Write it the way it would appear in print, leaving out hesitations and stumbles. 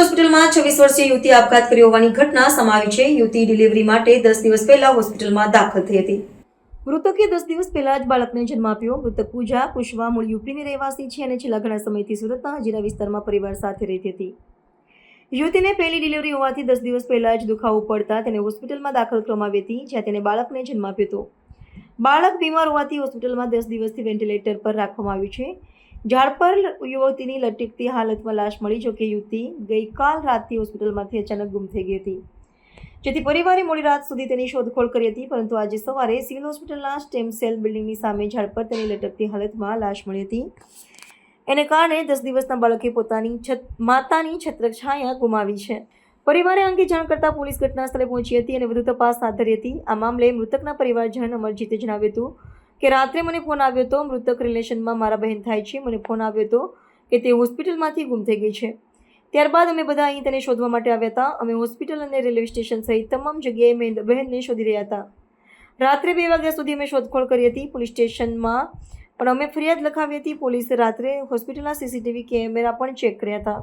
હોસ્પિટલમાં 26 વર્ષીય યુવતી આપઘાત કર્યો હોવાની ઘટના સામે આવી છે। યુવતી ડિલિવરી માટે 10 દિવસ પહેલા હોસ્પિટલમાં દાખલ થઈ હતી। મૃતકે 10 દિવસ પહેલા જ બાળકને જન્મ આપ્યો। મૃતક પૂજા કુશવા મૂળ યુપીની રહેવાસી છે અને છેલ્લા ઘણા સમયથી સુરતના હજીરા વિસ્તારમાં પરિવાર સાથે રહેતી હતી। યુવતીને પહેલી ડિલિવરી હોવાથી 10 દિવસ પહેલા જ દુખાવો પડતા તેને હોસ્પિટલમાં દાખલ કરવામાં આવી હતી, જ્યાં તેને બાળકને જન્મ આપ્યો હતો। બાળક બીમાર હોવાથી હોસ્પિટલમાં 10 દિવસથી વેન્ટિલેટર પર રાખવામાં આવ્યું છે। ઝાડ પર યુવતીની લટકતી હાલતમાં લાશ મળી, જોકે યુવતી ગઈકાલ રાતથી હોસ્પિટલમાંથી અચાનક ગુમ થઈ ગઈ હતી, જેથી પરિવારે મોડી રાત સુધી તેની શોધખોળ કરી હતી, પરંતુ આજે સવારે સિવિલ હોસ્પિટલના સ્ટેમ સેલ બિલ્ડિંગની સામે ઝાડ પર તેની લટકતી હાલતમાં લાશ મળી હતી। એને કારણે 10 દિવસના બાળકે પોતાની માતાની છત્રછાયા ગુમાવી છે। પરિવારે અંગે જાણ કરતા પોલીસ ઘટના સ્થળે પહોંચી હતી અને વધુ તપાસ હાથ ધરી હતી। આ મામલે મૃતકના પરિવારજન અમરજીતે જણાવ્યું હતું કે રાત્રે મને ફોન આવ્યો હતો। મૃતક રિલેશનમાં મારા બહેન થાય છે। મને ફોન આવ્યો હતો કે તે હોસ્પિટલમાંથી ગુમ થઈ ગઈ છે। ત્યારબાદ અમે બધા અહીં તેને શોધવા માટે આવ્યા હતા। અમે હોસ્પિટલ અને રેલવે સ્ટેશન સહિત તમામ જગ્યાએ બહેનને શોધી રહ્યા હતા। રાત્રે 2 વાગ્યા સુધી અમે શોધખોળ કરી હતી। પોલીસ સ્ટેશનમાં પણ અમે ફરિયાદ લખાવી હતી। પોલીસે રાત્રે હોસ્પિટલના સીસીટીવી કેમેરા પણ ચેક કર્યા હતા।